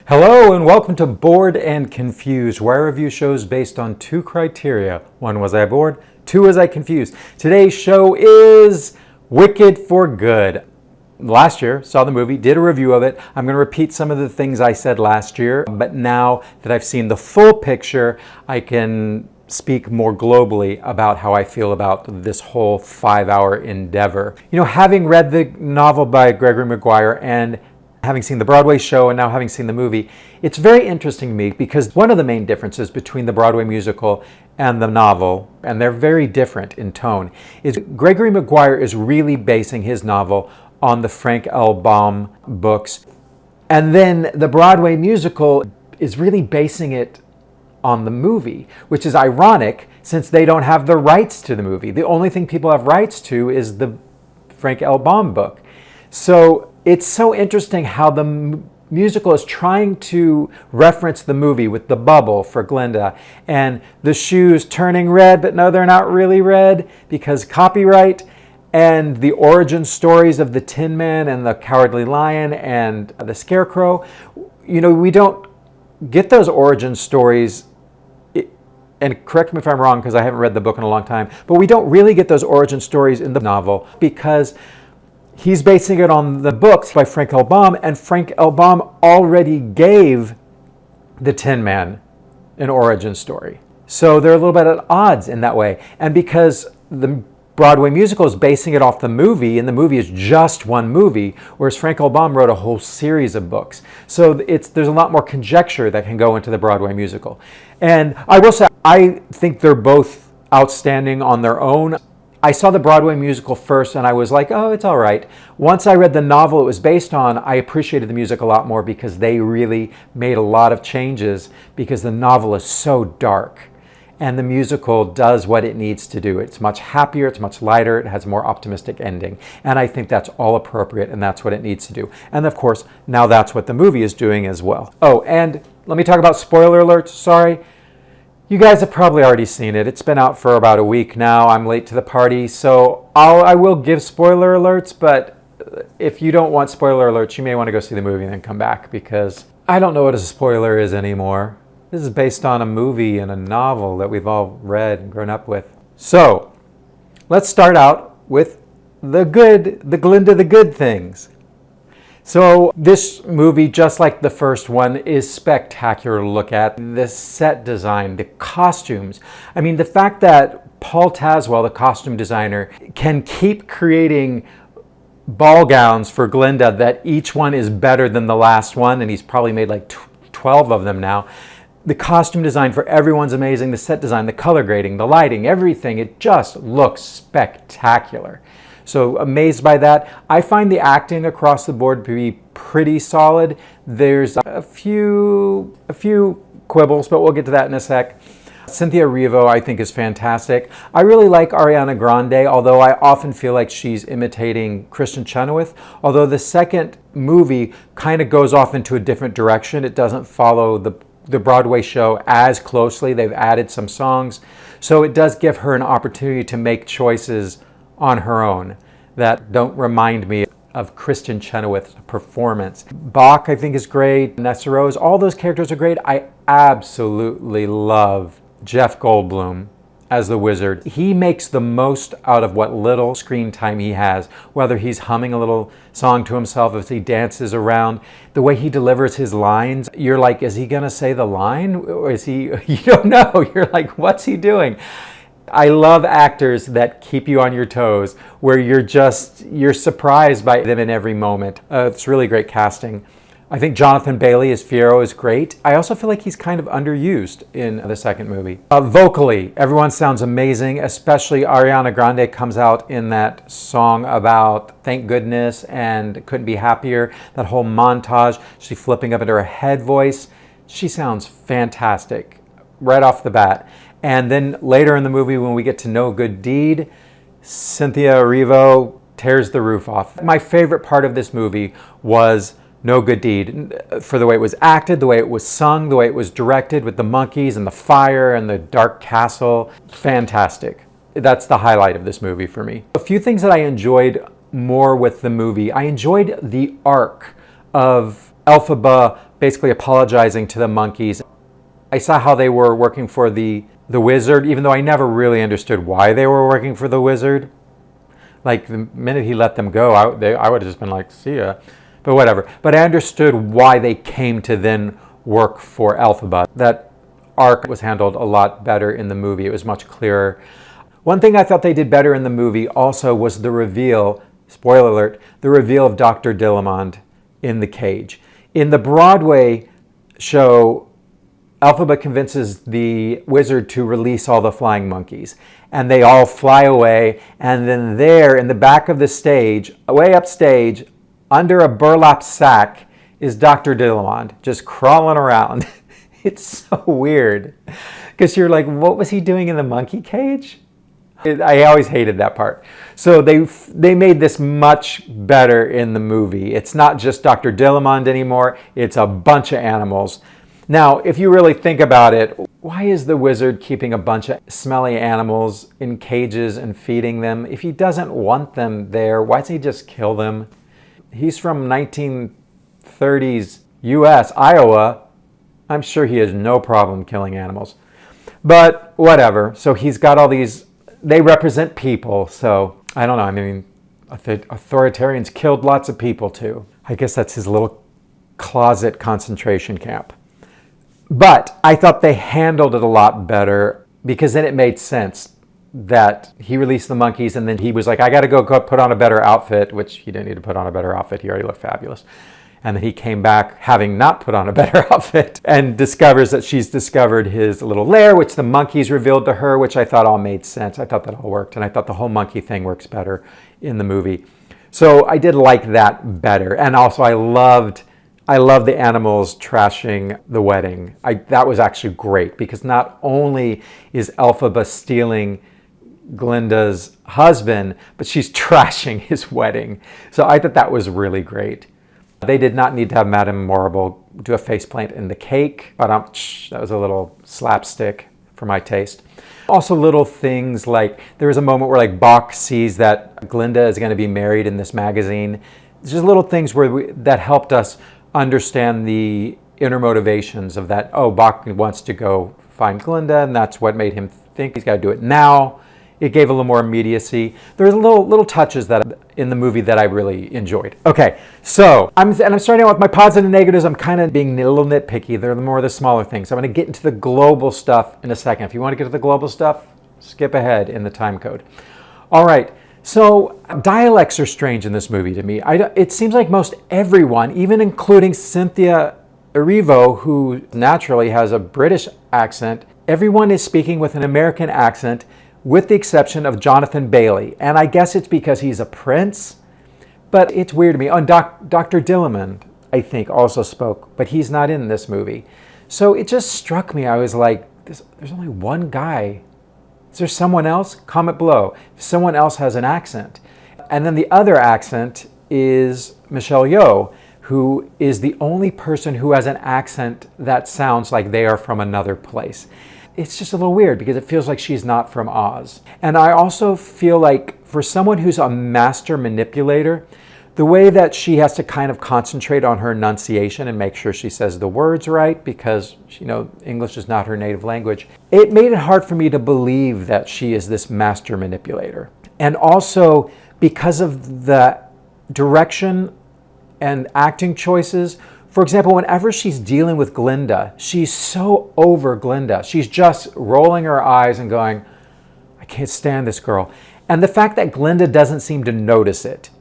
Hello and welcome to Bored and Confused, where I review shows based on two criteria. One, was I bored? Two, was I confused? Today's show is Wicked for Good. Last year, saw the movie, did a review of it. I'm going to repeat some of the things I said last year, but now that I've seen the full picture, I can speak more globally about how I feel about this whole 5-hour endeavor. You know, having read the novel by Gregory Maguire and having seen the Broadway show and now having seen the movie, it's very interesting to me because one of the main differences between the Broadway musical and the novel, and they're very different in tone, is Gregory Maguire is really basing his novel on the Frank L. Baum books. And then the Broadway musical is really basing it on the movie, which is ironic since they don't have the rights to the movie. The only thing people have rights to is the Frank L. Baum book. So it's so interesting how the musical is trying to reference the movie with the bubble for Grande and the shoes turning red, but no, they're not really red because copyright, and the origin stories of the Tin Man and the Cowardly Lion and the Scarecrow. You know, we don't get those origin stories, and correct me if I'm wrong because I haven't read the book in a long time, but we don't really get those origin stories in the novel because he's basing it on the books by Frank L. Baum, and Frank L. Baum already gave the Tin Man an origin story. So they're a little bit at odds in that way. And because the Broadway musical is basing it off the movie, and the movie is just one movie, whereas Frank L. Baum wrote a whole series of books. So there's a lot more conjecture that can go into the Broadway musical. And I will say, I think they're both outstanding on their own. I saw the Broadway musical first and I was like, oh, it's all right. Once I read the novel it was based on, I appreciated the music a lot more because they really made a lot of changes because the novel is so dark and the musical does what it needs to do. It's much happier, it's much lighter, it has a more optimistic ending. And I think that's all appropriate and that's what it needs to do. And of course, now that's what the movie is doing as well. Oh, and let me talk about spoiler alerts, sorry. You guys have probably already seen it. It's been out for about a week now. I'm late to the party, so I will give spoiler alerts, but if you don't want spoiler alerts, you may want to go see the movie and then come back because I don't know what a spoiler is anymore. This is based on a movie and a novel that we've all read and grown up with. So, let's start out with the Grande the good things. So this movie, just like the first one, is spectacular to look at. The set design, the costumes. I mean, the fact that Paul Tazwell, the costume designer, can keep creating ball gowns for Grande that each one is better than the last one, and he's probably made like 12 of them now. The costume design for everyone's amazing. The set design, the color grading, the lighting, everything. It just looks spectacular. So amazed by that. I find the acting across the board to be pretty solid. There's a few quibbles, but we'll get to that in a sec. Cynthia Erivo, I think, is fantastic. I really like Ariana Grande, although I often feel like she's imitating Kristin Chenoweth. Although the second movie kind of goes off into a different direction. It doesn't follow the Broadway show as closely. They've added some songs. So it does give her an opportunity to make choices on her own that don't remind me of Kristin Chenoweth's performance. Bach, I think, is great. Nessarose, all those characters are great. I absolutely love Jeff Goldblum as the wizard. He makes the most out of what little screen time he has, whether he's humming a little song to himself, as he dances around, the way he delivers his lines. You're like, is he gonna say the line? Or is he, you don't know. You're like, what's he doing? I love actors that keep you on your toes, where you're surprised by them in every moment. It's really great casting. I think Jonathan Bailey as Fiyero is great. I also feel like he's kind of underused in the second movie. Vocally, everyone sounds amazing, especially Ariana Grande comes out in that song about thank goodness and couldn't be happier. That whole montage, she flipping up into her head voice. She sounds fantastic right off the bat. And then later in the movie, when we get to No Good Deed, Cynthia Erivo tears the roof off. My favorite part of this movie was No Good Deed, for the way it was acted, the way it was sung, the way it was directed with the monkeys and the fire and the dark castle. Fantastic. That's the highlight of this movie for me. A few things that I enjoyed more with the movie. I enjoyed the arc of Elphaba basically apologizing to the monkeys. I saw how they were working for the wizard, even though I never really understood why they were working for the wizard. Like, the minute he let them go, I would have just been like, see ya. But whatever. But I understood why they came to then work for Elphaba. That arc was handled a lot better in the movie. It was much clearer. One thing I thought they did better in the movie also was the reveal, spoiler alert, the reveal of Dr. Dillamond in the cage. In the Broadway show, Elphaba convinces the wizard to release all the flying monkeys. And they all fly away. And then there, in the back of the stage, way upstage, under a burlap sack, is Dr. Dillamond, just crawling around. It's so weird. Because you're like, what was he doing in the monkey cage? I always hated that part. So they made this much better in the movie. It's not just Dr. Dillamond anymore. It's a bunch of animals. Now, if you really think about it, why is the wizard keeping a bunch of smelly animals in cages and feeding them? If he doesn't want them there, why doesn't he just kill them? He's from 1930s US, Iowa. I'm sure he has no problem killing animals. But whatever. So he's got all these, they represent people. So I don't know. I mean, authoritarians killed lots of people too. I guess that's his little closet concentration camp. But I thought they handled it a lot better because then it made sense that he released the monkeys and then he was like, I got to go put on a better outfit, which he didn't need to put on a better outfit. He already looked fabulous. And then he came back having not put on a better outfit and discovers that she's discovered his little lair, which the monkeys revealed to her, which I thought all made sense. I thought that all worked. And I thought the whole monkey thing works better in the movie. So I did like that better. And also I loved the animals trashing the wedding. That was actually great because not only is Elphaba stealing Glinda's husband, but she's trashing his wedding. So I thought that was really great. They did not need to have Madame Morrible do a faceplant in the cake, but that was a little slapstick for my taste. Also little things like there was a moment where like Bach sees that Glinda is going to be married in this magazine. It's just little things that helped us understand the inner motivations of that. Oh, Bach wants to go find Glinda, and that's what made him think he's got to do it now. It gave a little more immediacy. There's little touches that in the movie that I really enjoyed. Okay, so I'm starting out with my positives and negatives. I'm kind of being a little nitpicky. They're more the smaller things. I'm going to get into the global stuff in a second. If you want to get to the global stuff, skip ahead in the time code. All right. So dialects are strange in this movie to me. It seems like most everyone, even including Cynthia Erivo, who naturally has a British accent, everyone is speaking with an American accent with the exception of Jonathan Bailey. And I guess it's because he's a prince, but it's weird to me. Oh, Dr. Dillamond, I think, also spoke, but he's not in this movie. So it just struck me. I was like, there's only one guy. Is there someone else? Comment below if someone else has an accent. And then the other accent is Michelle Yeoh, who is the only person who has an accent that sounds like they are from another place. It's just a little weird because it feels like she's not from Oz. And I also feel like for someone who's a master manipulator, the way that she has to kind of concentrate on her enunciation and make sure she says the words right because, English is not her native language, it made it hard for me to believe that she is this master manipulator. And also because of the direction and acting choices. For example, whenever she's dealing with Glinda, she's so over Glinda. She's just rolling her eyes and going, I can't stand this girl. And the fact that Glinda doesn't seem to notice it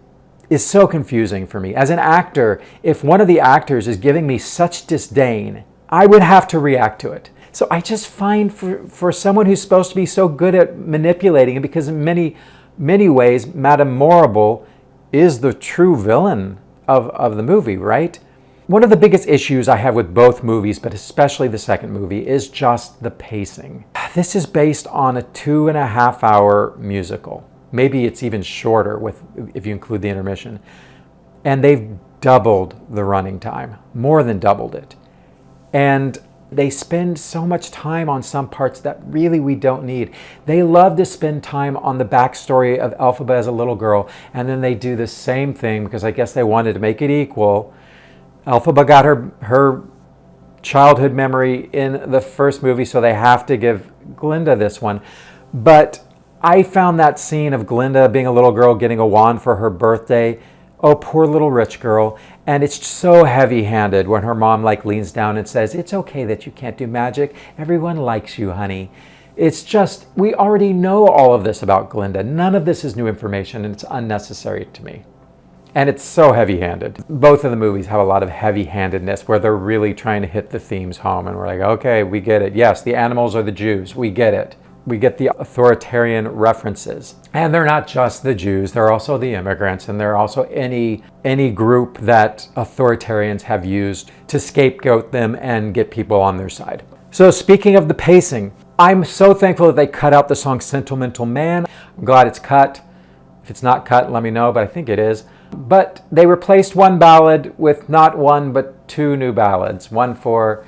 is so confusing for me. As an actor, if one of the actors is giving me such disdain, I would have to react to it. So I just find for someone who's supposed to be so good at manipulating, and because in many ways, Madame Morrible is the true villain of the movie, right? One of the biggest issues I have with both movies, but especially the second movie, is just the pacing. This is based on a 2.5-hour musical. Maybe it's even shorter if you include the intermission. And they've doubled the running time, more than doubled it. And they spend so much time on some parts that really we don't need. They love to spend time on the backstory of Elphaba as a little girl, and then they do the same thing because I guess they wanted to make it equal Elphaba got her childhood memory in the first movie, so they have to give Glinda this one. But I found that scene of Glinda being a little girl getting a wand for her birthday, oh, poor little rich girl. And it's so heavy-handed when her mom like leans down and says, it's okay that you can't do magic. Everyone likes you, honey. It's just, we already know all of this about Glinda. None of this is new information, and it's unnecessary to me. And it's so heavy-handed. Both of the movies have a lot of heavy-handedness where they're really trying to hit the themes home. And we're like, okay, we get it. Yes, the animals are the Jews. We get it. We get the authoritarian references. And they're not just the Jews. They're also the immigrants. And they're also any group that authoritarians have used to scapegoat them and get people on their side. So speaking of the pacing, I'm so thankful that they cut out the song Sentimental Man. I'm glad it's cut. If it's not cut, let me know, but I think it is. But they replaced one ballad with not one, but two new ballads. One for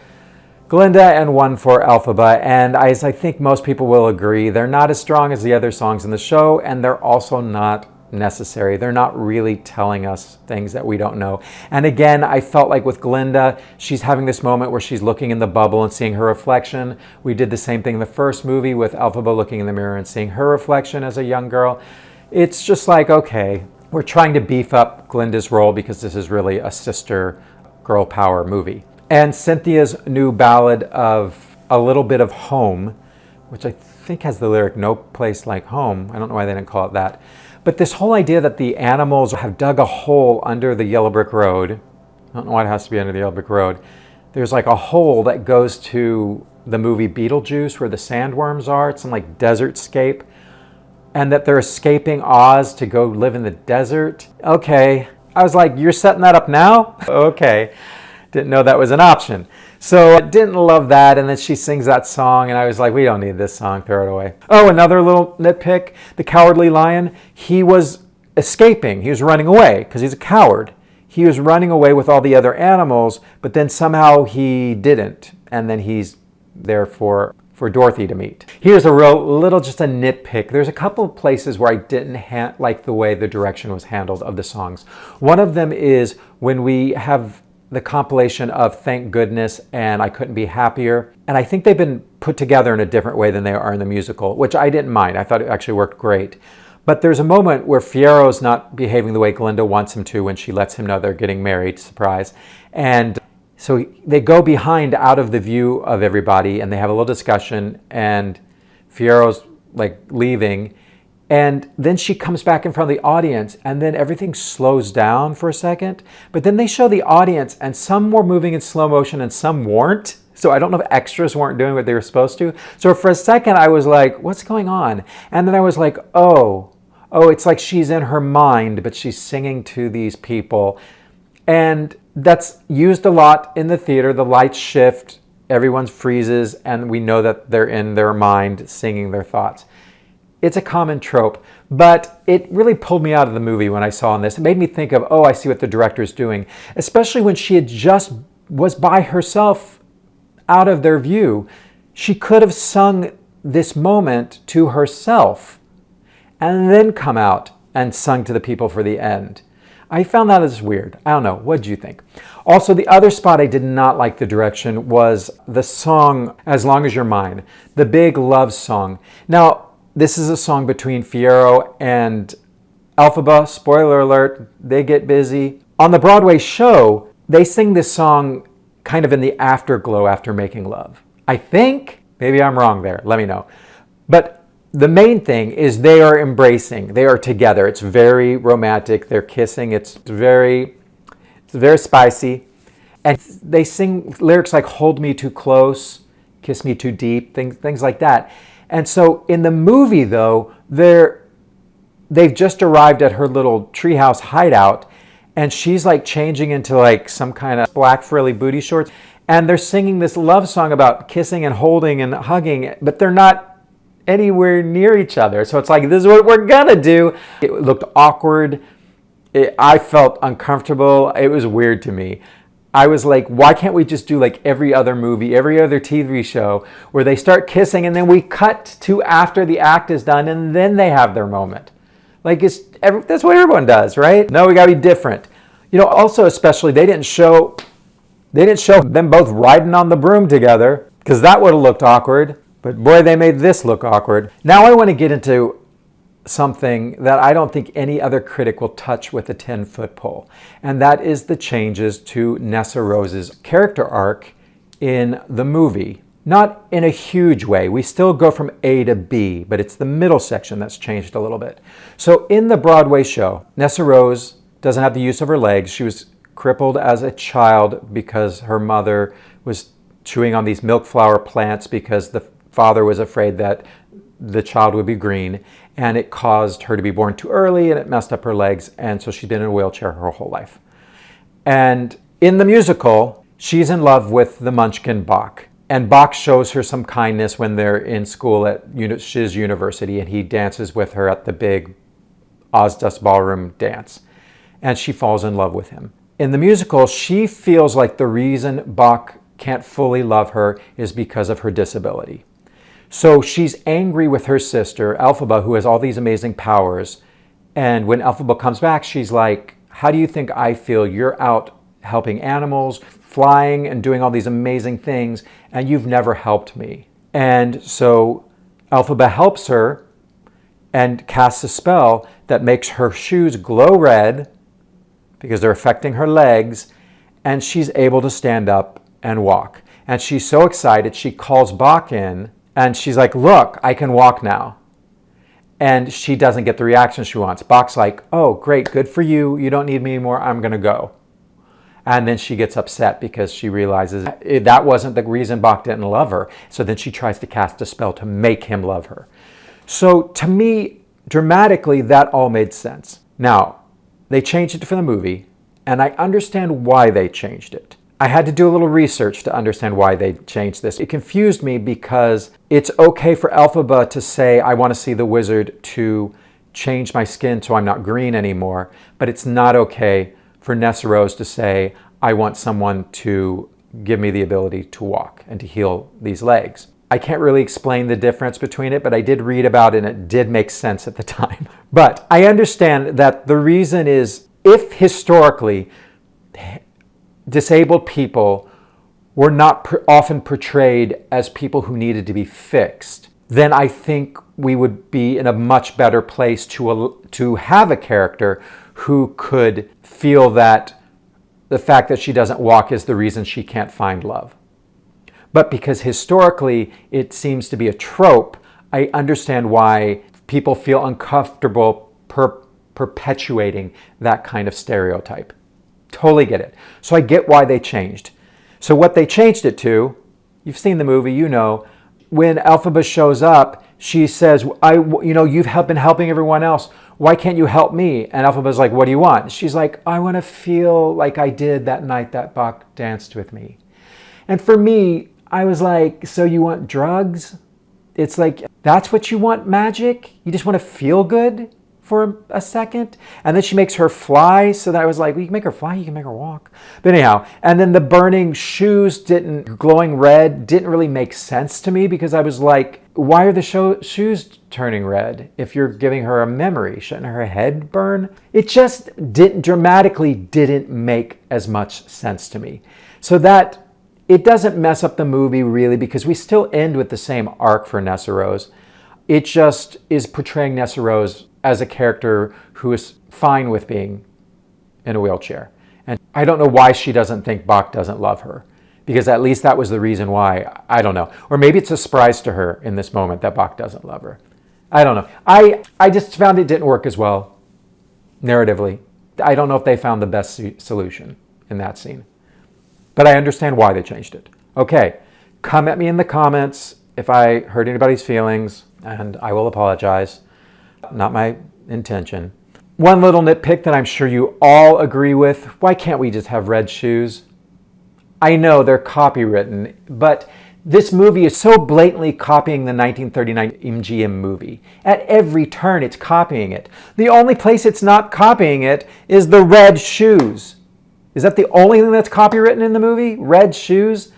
Glinda and one for Elphaba. And as I think most people will agree, they're not as strong as the other songs in the show, and they're also not necessary. They're not really telling us things that we don't know. And again, I felt like with Glinda, she's having this moment where she's looking in the bubble and seeing her reflection. We did the same thing in the first movie with Elphaba looking in the mirror and seeing her reflection as a young girl. It's just like, okay, we're trying to beef up Glinda's role because this is really a sister girl power movie. And Cynthia's new ballad of A Little Bit of Home, which I think has the lyric, no place like home. I don't know why they didn't call it that. But this whole idea that the animals have dug a hole under the yellow brick road. I don't know why it has to be under the yellow brick road. There's like a hole that goes to the movie Beetlejuice where the sandworms are. It's some like desert scape. And that they're escaping Oz to go live in the desert. Okay. I was like, you're setting that up now? Okay. Didn't know that was an option. So I didn't love that. And then she sings that song and I was like, we don't need this song, throw it away. Oh, another little nitpick. The Cowardly Lion, he was escaping. He was running away because he's a coward. He was running away with all the other animals, but then somehow he didn't. And then he's there for Dorothy to meet. Here's a just a nitpick. There's a couple of places where I didn't like the way the direction was handled of the songs. One of them is when we have the compilation of Thank Goodness and I Couldn't Be Happier. And I think they've been put together in a different way than they are in the musical, which I didn't mind. I thought it actually worked great. But there's a moment where Fiero's not behaving the way Glinda wants him to when she lets him know they're getting married, surprise. And so they go behind out of the view of everybody and they have a little discussion and Fiero's like leaving. And then she comes back in front of the audience and then everything slows down for a second. But then they show the audience and some were moving in slow motion and some weren't. So I don't know if extras weren't doing what they were supposed to. So for a second I was like, what's going on? And then I was like, oh, it's like she's in her mind, but she's singing to these people. And that's used a lot in the theater. The lights shift, everyone freezes, and we know that they're in their mind singing their thoughts. It's a common trope, but it really pulled me out of the movie when I saw this. It made me think of, oh, I see what the director's doing, especially when she had just was by herself out of their view. She could have sung this moment to herself and then come out and sung to the people for the end. I found that as weird. I don't know. What did you think? Also, the other spot I did not like the direction was the song As Long As You're Mine, the big love song. Now, this is a song between Fiero and Elphaba. Spoiler alert, they get busy. On the Broadway show, they sing this song kind of in the afterglow after making love. I think, maybe I'm wrong there, let me know. But the main thing is they are embracing, they are together. It's very romantic, they're kissing, it's very spicy. And they sing lyrics like hold me too close, kiss me too deep, things like that. And so in the movie though, they've just arrived at her little treehouse hideout and she's like changing into like some kind of black frilly booty shorts. And they're singing this love song about kissing and holding and hugging, but they're not anywhere near each other. So it's like, this is what we're gonna do. It looked awkward. I felt uncomfortable. It was weird to me. I was like, why can't we just do like every other movie, every other TV show where they start kissing and then we cut to after the act is done and then they have their moment? Like that's what everyone does, right? No, we gotta be different. Also, especially, they didn't show They didn't show them both riding on the broom together, because that would have looked awkward. But boy, they made this look awkward. Now I want to get into something that I don't think any other critic will touch with a 10-foot pole. And that is the changes to Nessarose's character arc in the movie. Not in a huge way. We still go from A to B, but it's the middle section that's changed a little bit. So in the Broadway show, Nessarose doesn't have the use of her legs. She was crippled as a child because her mother was chewing on these milk flower plants because the father was afraid that the child would be green, and it caused her to be born too early, and it messed up her legs, and so she's been in a wheelchair her whole life. And in the musical, she's in love with the munchkin Bach. And Bach shows her some kindness when they're in school at Shiz University, and he dances with her at the big Ozdust ballroom dance. And she falls in love with him. In the musical, she feels like the reason Bach can't fully love her is because of her disability. So she's angry with her sister, Elphaba, who has all these amazing powers. And when Elphaba comes back, she's like, how do you think I feel? You're out helping animals, flying and doing all these amazing things, and you've never helped me. And so Elphaba helps her and casts a spell that makes her shoes glow red because they're affecting her legs, and she's able to stand up and walk. And she's so excited, she calls Bach in, and she's like, look, I can walk now. And she doesn't get the reaction she wants. Bach's like, oh, great, good for you. You don't need me anymore. I'm going to go. And then she gets upset because she realizes that wasn't the reason Bach didn't love her. So then she tries to cast a spell to make him love her. So to me, dramatically, that all made sense. Now, they changed it for the movie, and I understand why they changed it. I had to do a little research to understand why they changed this. It confused me because it's okay for Elphaba to say, I want to see the wizard to change my skin so I'm not green anymore, but it's not okay for Nessarose to say, I want someone to give me the ability to walk and to heal these legs. I can't really explain the difference between it, but I did read about it and it did make sense at the time. But I understand that the reason is, if historically disabled people were not often portrayed as people who needed to be fixed, then I think we would be in a much better place to have a character who could feel that the fact that she doesn't walk is the reason she can't find love. But because historically it seems to be a trope, I understand why people feel uncomfortable perpetuating that kind of stereotype. Totally get it. So I get why they changed. So what they changed it to, you've seen the movie, you know, when Elphaba shows up, she says, you've been helping everyone else. Why can't you help me? And Elphaba's like, what do you want? She's like, I want to feel like I did that night that Bach danced with me. And for me, I was like, so you want drugs? It's like, that's what you want, magic? You just want to feel good for a second? And then she makes her fly, so that I was like, well, you can make her fly, you can make her walk. But anyhow, and then the burning shoes glowing red didn't really make sense to me, because I was like, why are the shoes turning red if you're giving her a memory? Shouldn't her head burn? It just dramatically didn't make as much sense to me. So that it doesn't mess up the movie really, because we still end with the same arc for Nessarose. It just is portraying Nessarose as a character who is fine with being in a wheelchair. And I don't know why she doesn't think Bach doesn't love her, because at least that was the reason why. I don't know. Or maybe it's a surprise to her in this moment that Bach doesn't love her. I don't know. I just found it didn't work as well narratively. I don't know if they found the best solution in that scene. But I understand why they changed it. Okay, come at me in the comments if I hurt anybody's feelings, and I will apologize. Not my intention. One little nitpick that I'm sure you all agree with: why can't we just have red shoes? I know they're copywritten, but this movie is so blatantly copying the 1939 MGM movie. At every turn, it's copying it. The only place it's not copying it is the red shoes. Is that the only thing that's copywritten in the movie? Red shoes?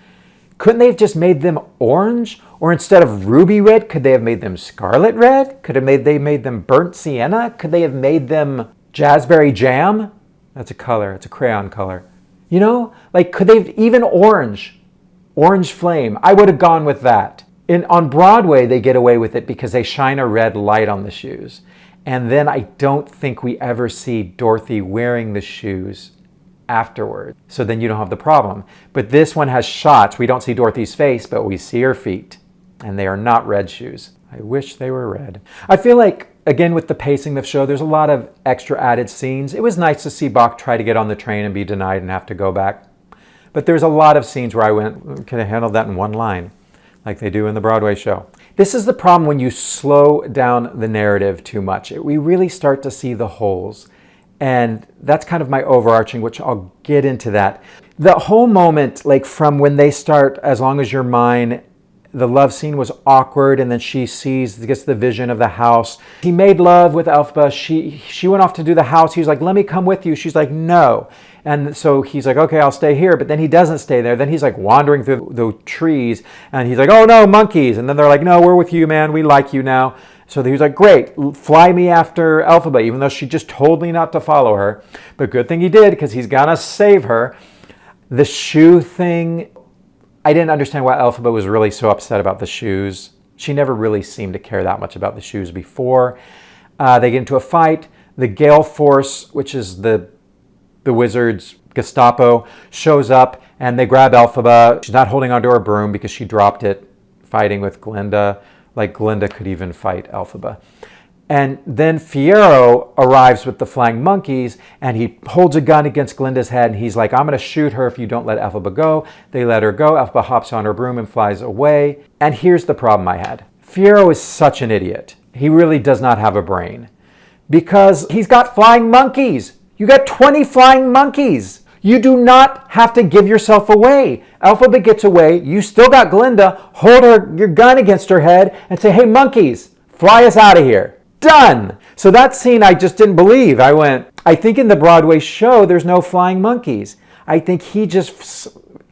Couldn't they have just made them orange? Or instead of ruby red, could they have made them scarlet red? Could they made them burnt sienna? Could they have made them jazzberry jam? That's a color. It's a crayon color. You know, like could they even orange flame? I would have gone with that. On Broadway, they get away with it because they shine a red light on the shoes. And then I don't think we ever see Dorothy wearing the shoes afterward. So then you don't have the problem. But this one has shots. We don't see Dorothy's face, but we see her feet. And they are not red shoes. I wish they were red. I feel like, again, with the pacing of the show, there's a lot of extra added scenes. It was nice to see Bach try to get on the train and be denied and have to go back. But there's a lot of scenes where I went, could have handled that in one line, like they do in the Broadway show. This is the problem when you slow down the narrative too much. We really start to see the holes. And that's kind of my overarching, which I'll get into that. The whole moment, like from when they start, As Long As You're Mine, the love scene was awkward, and then she gets the vision of the house. He made love with Elphaba. She went off to do the house. He was like, let me come with you. She's like, no. And so he's like, okay, I'll stay here. But then he doesn't stay there. Then he's like wandering through the trees, and he's like, oh no, monkeys. And then they're like, no, we're with you, man. We like you now. So he was like, great, fly me after Elphaba, even though she just told me not to follow her. But good thing he did, because he's gonna save her. The shoe thing, I didn't understand why Elphaba was really so upset about the shoes. She never really seemed to care that much about the shoes before. They get into a fight. The Gale Force, which is the wizard's Gestapo, shows up, and they grab Elphaba. She's not holding onto her broom because she dropped it fighting with Glenda. Like Glenda could even fight Elphaba. And then Fiyero arrives with the flying monkeys, and he holds a gun against Glenda's head, and he's like, I'm going to shoot her if you don't let Elphaba go. They let her go. Elphaba hops on her broom and flies away. And here's the problem I had. Fiyero is such an idiot. He really does not have a brain, because he's got flying monkeys. You got 20 flying monkeys. You do not have to give yourself away. Elphaba gets away. You still got Glenda. Hold your gun against her head and say, hey, monkeys, fly us out of here. Done. So that scene I just didn't believe. I think in the Broadway show there's no flying monkeys. I think he just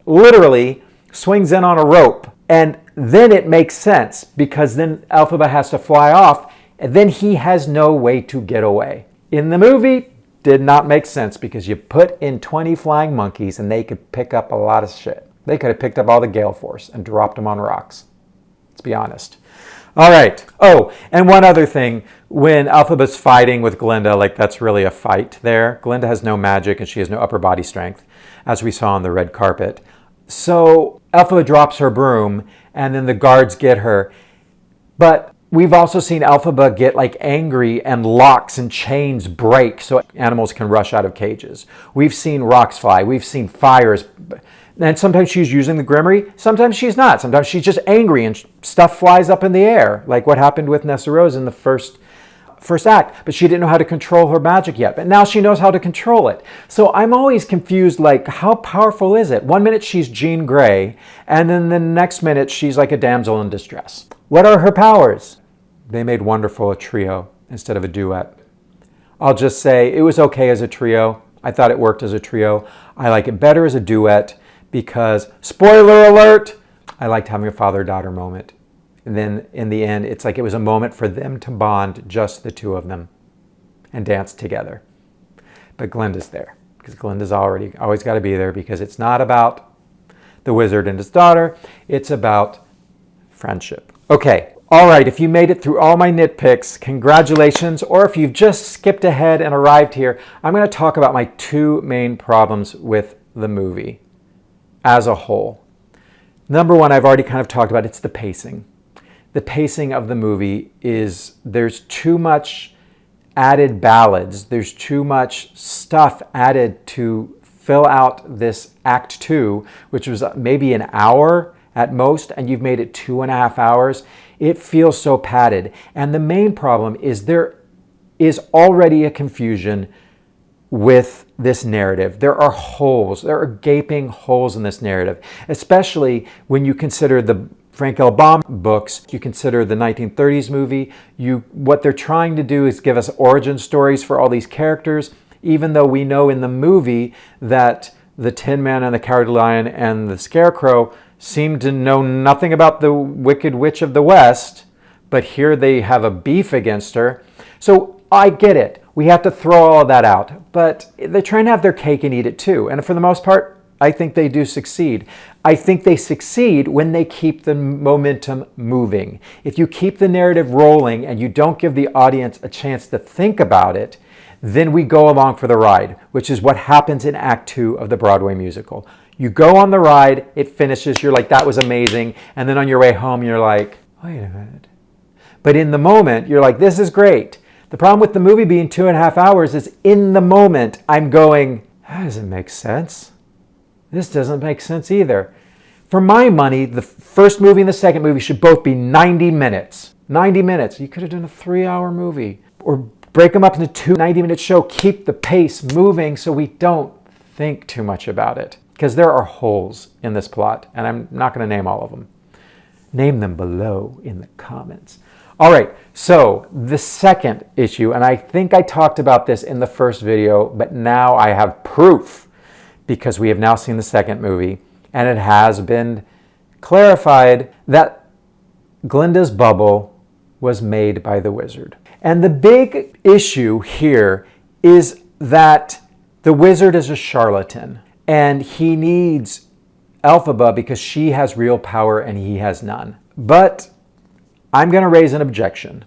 literally swings in on a rope. And then it makes sense, because then Elphaba has to fly off, and then he has no way to get away. In the movie, did not make sense, because you put in 20 flying monkeys and they could pick up a lot of shit. They could have picked up all the Gale Force and dropped them on rocks. Let's be honest. All right. Oh, and one other thing. When Elphaba's fighting with Glenda, like that's really a fight there. Glenda has no magic and she has no upper body strength, as we saw on the red carpet. So Elphaba drops her broom, and then the guards get her. But we've also seen Elphaba get like angry, and locks and chains break so animals can rush out of cages. We've seen rocks fly. We've seen fires. And sometimes she's using the grimoire. Sometimes she's not. Sometimes she's just angry and stuff flies up in the air, like what happened with Nessarose in the first act. But she didn't know how to control her magic yet. But now she knows how to control it. So I'm always confused, like, how powerful is it? One minute she's Jean Grey, and then the next minute she's like a damsel in distress. What are her powers? They made Wonderful a trio instead of a duet. I'll just say it was okay as a trio. I thought it worked as a trio. I like it better as a duet because, spoiler alert, I liked having a father-daughter moment. And then in the end, it's like it was a moment for them to bond, just the two of them, and dance together. But Glenda's there, because Glenda's always got to be there, because it's not about the wizard and his daughter. It's about friendship. Okay. All right, if you made it through all my nitpicks, congratulations. Or if you've just skipped ahead and arrived here, I'm going to talk about my two main problems with the movie as a whole. Number one, I've already kind of talked about, it's the pacing. The pacing of the movie there's too much added ballads. There's too much stuff added to fill out this Act 2, which was maybe an hour at most, and you've made it 2.5 hours. It feels so padded. And the main problem is there is already a confusion with this narrative. There are holes. There are gaping holes in this narrative, especially when you consider the Frank L. Baum books. You consider the 1930s movie. What they're trying to do is give us origin stories for all these characters, even though we know in the movie that the Tin Man and the Cowardly Lion and the Scarecrow seem to know nothing about the Wicked Witch of the West, but here they have a beef against her. So I get it. we have to throw all of that out. But they're trying to have their cake and eat it too. And for the most part, I think they do succeed. I think they succeed when they keep the momentum moving. If you keep the narrative rolling and you don't give the audience a chance to think about it, then we go along for the ride, which is what happens in Act 2 of the Broadway musical. You go on the ride, it finishes, you're like, that was amazing. And then on your way home, you're like, wait a minute. But in the moment, you're like, this is great. The problem with the movie being 2.5 hours is in the moment, I'm going, that doesn't make sense. This doesn't make sense either. For my money, the first movie and the second movie should both be 90 minutes. 90 minutes. You could have done a 3-hour movie. Or break them up into 2 90-minute shows. Keep the pace moving so we don't think too much about it. Because there are holes in this plot, and I'm not going to name all of them. Name them below in the comments. All right, so the second issue, and I think I talked about this in the first video, but now I have proof, because we have now seen the second movie, and it has been clarified that Glinda's bubble was made by the wizard. And the big issue here is that the wizard is a charlatan, and he needs Elphaba because she has real power and he has none. But I'm going to raise an objection.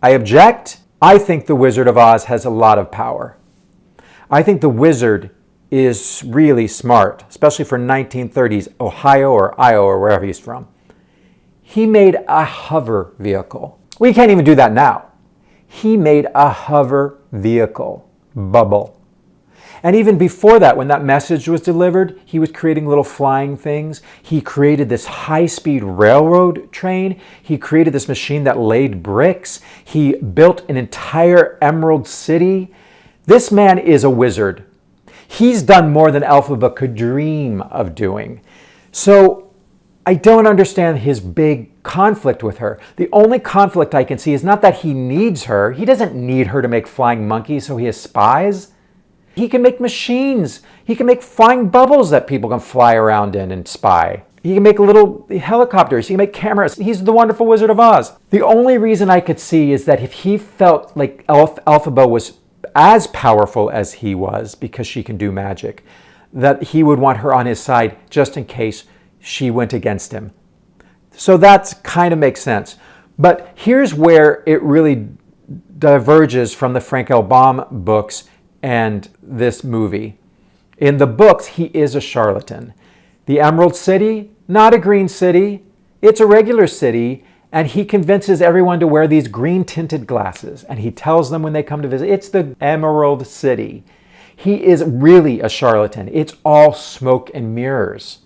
I object. I think the Wizard of Oz has a lot of power. I think the wizard is really smart, especially for 1930s Ohio or Iowa or wherever he's from. He made a hover vehicle. We can't even do that now. He made a hover vehicle bubble. And even before that, when that message was delivered, he was creating little flying things. He created this high-speed railroad train. He created this machine that laid bricks. He built an entire emerald city. This man is a wizard. He's done more than Elphaba could dream of doing. So I don't understand his big conflict with her. The only conflict I can see is not that he needs her. He doesn't need her to make flying monkeys so he has spies. He can make machines. He can make flying bubbles that people can fly around in and spy. He can make little helicopters. He can make cameras. He's the wonderful Wizard of Oz. The only reason I could see is that if he felt like Elphaba was as powerful as he was because she can do magic, that he would want her on his side just in case she went against him. So that kind of makes sense. But here's where it really diverges from the Frank L. Baum books and this movie. In the books, he is a charlatan. The Emerald City, not a green city. It's a regular city, and he convinces everyone to wear these green tinted glasses, and he tells them when they come to visit, it's the Emerald City. He is really a charlatan. It's all smoke and mirrors.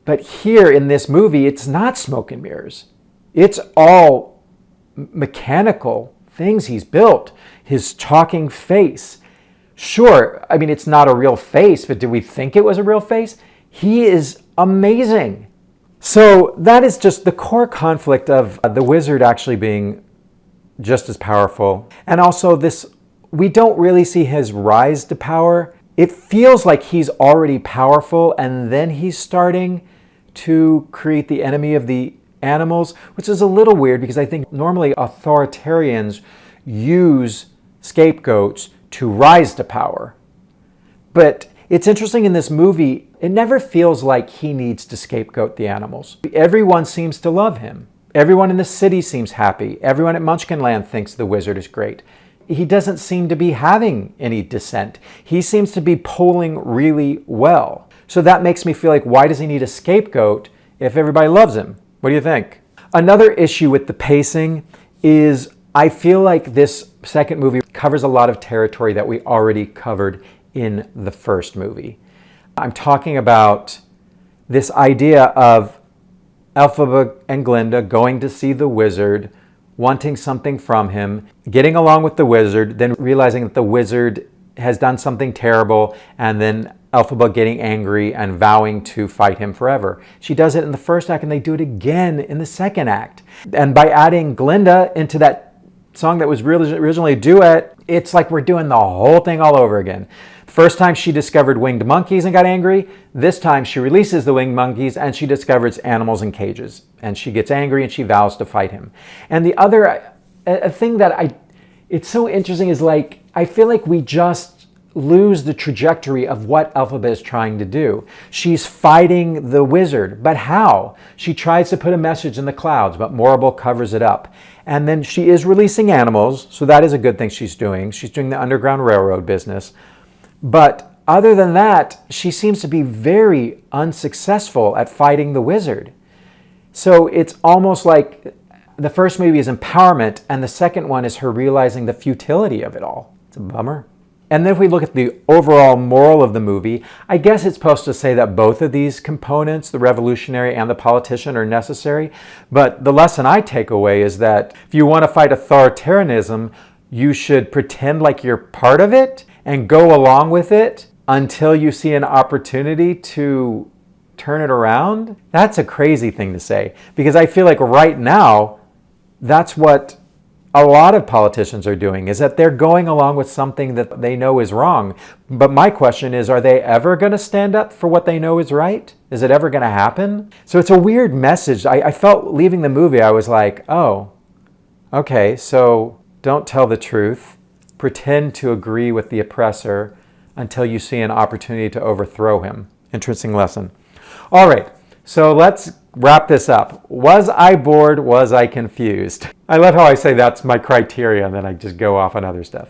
But here in this movie, it's not smoke and mirrors. It's all mechanical things he's built. His talking face. Sure, I mean, it's not a real face, but did we think it was a real face? He is amazing. So that is just the core conflict of the wizard actually being just as powerful. And also this, we don't really see his rise to power. It feels like he's already powerful and then he's starting to create the enemy of the animals, which is a little weird because I think normally authoritarians use scapegoats to rise to power. But it's interesting in this movie, it never feels like he needs to scapegoat the animals. Everyone seems to love him. Everyone in the city seems happy. Everyone at Munchkinland thinks the wizard is great. He doesn't seem to be having any dissent. He seems to be polling really well. So that makes me feel like, why does he need a scapegoat if everybody loves him? What do you think? Another issue with the pacing is I feel like this second movie covers a lot of territory that we already covered in the first movie. I'm talking about this idea of Elphaba and Glinda going to see the wizard, wanting something from him, getting along with the wizard, then realizing that the wizard has done something terrible, and then Elphaba getting angry and vowing to fight him forever. She does it in the first act, and they do it again in the second act. And by adding Glinda into that song that was originally a duet, it's like we're doing the whole thing all over again. The first time she discovered winged monkeys and got angry. This time she releases the winged monkeys and she discovers animals in cages. And she gets angry and she vows to fight him. And the other thing that it's so interesting is like, I feel like we just lose the trajectory of what Elphaba is trying to do. She's fighting the wizard, but how? She tries to put a message in the clouds, but Morrible covers it up. And then she is releasing animals, so that is a good thing she's doing. She's doing the Underground Railroad business. But other than that, she seems to be very unsuccessful at fighting the wizard. So it's almost like the first movie is empowerment, and the second one is her realizing the futility of it all. It's a bummer. And then if we look at the overall moral of the movie, I guess it's supposed to say that both of these components, the revolutionary and the politician, are necessary. But the lesson I take away is that if you want to fight authoritarianism, you should pretend like you're part of it and go along with it until you see an opportunity to turn it around. That's a crazy thing to say, because I feel like right now, that's what a lot of politicians are doing, is that they're going along with something that they know is wrong. But my question is, are they ever going to stand up for what they know is right? Is it ever going to happen? So it's a weird message. I felt leaving the movie, I was like, oh, okay, so don't tell the truth. Pretend to agree with the oppressor until you see an opportunity to overthrow him. Interesting lesson. All right, so let's wrap this up. Was I bored? Was I confused? I love how I say that's my criteria and then I just go off on other stuff.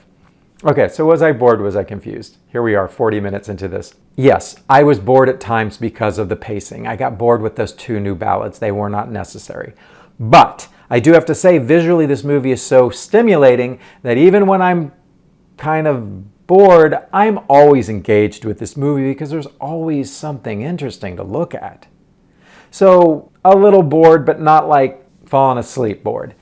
Okay, so was I bored? Was I confused? Here we are, 40 minutes into this. Yes, I was bored at times because of the pacing. I got bored with those 2 new ballads. They were not necessary. But I do have to say, visually, this movie is so stimulating that even when I'm kind of bored, I'm always engaged with this movie because there's always something interesting to look at. So a little bored, but not like falling asleep bored.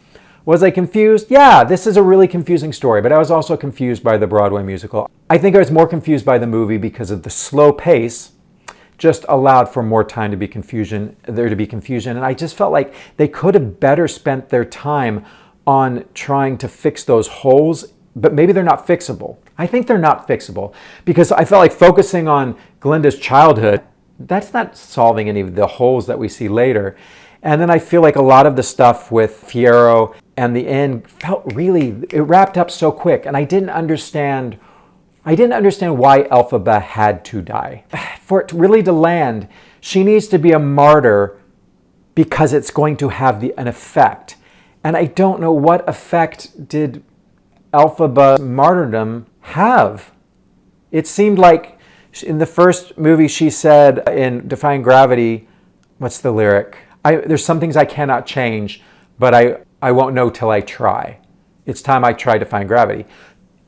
Was I confused? Yeah, this is a really confusing story, but I was also confused by the Broadway musical. I think I was more confused by the movie because of the slow pace just allowed for more time to be confusion, and I just felt like they could have better spent their time on trying to fix those holes, but maybe they're not fixable. I think they're not fixable because I felt like focusing on Glinda's childhood, that's not solving any of the holes that we see later. And then I feel like a lot of the stuff with Fiyero and the end felt really, it wrapped up so quick. And I didn't understand why Elphaba had to die. For it really to land, she needs to be a martyr because it's going to have an effect. And I don't know what effect did Elphaba's martyrdom have. It seemed like in the first movie, she said in Defying Gravity, what's the lyric? There's some things I cannot change, but I won't know till I try. It's time I try Defying Gravity.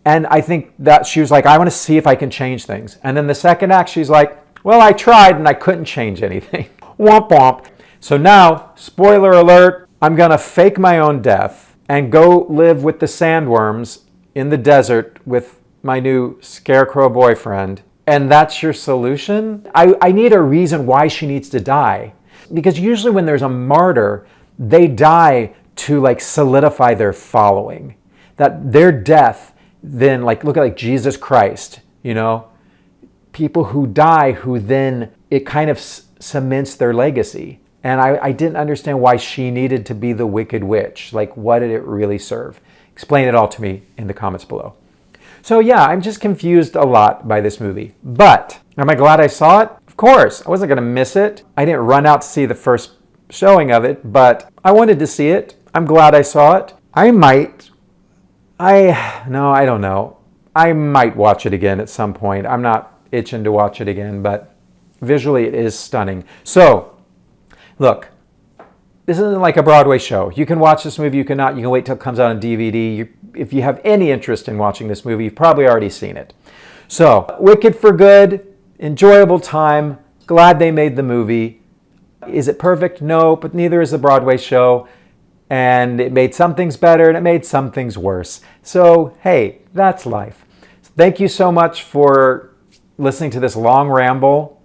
And I think that she was like, I want to see if I can change things. And then the second act, she's like, well, I tried and I couldn't change anything. Womp womp. So now, spoiler alert, I'm going to fake my own death and go live with the sandworms in the desert with my new scarecrow boyfriend. And that's your solution? I need a reason why she needs to die. Because usually when there's a martyr, they die to like solidify their following. That their death, then look at Jesus Christ, people who die who then it kind of cements their legacy. And I didn't understand why she needed to be the Wicked Witch. Like, what did it really serve? Explain it all to me in the comments below. So yeah, I'm just confused a lot by this movie. But am I glad I saw it? Of course. I wasn't going to miss it. I didn't run out to see the first showing of it, but I wanted to see it. I'm glad I saw it. I don't know. I might watch it again at some point. I'm not itching to watch it again, but visually it is stunning. So, look, this isn't like a Broadway show. You can watch this movie, you cannot. You can wait till it comes out on DVD. If you have any interest in watching this movie, you've probably already seen it. So, Wicked for Good, enjoyable time. Glad they made the movie. Is it perfect? No, but neither is the Broadway show. And it made some things better and it made some things worse. So, hey, that's life. Thank you so much for listening to this long ramble.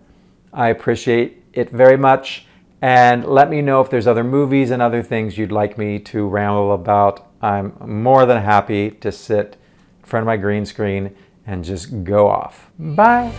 I appreciate it very much. And let me know if there's other movies and other things you'd like me to ramble about. I'm more than happy to sit in front of my green screen and just go off. Bye.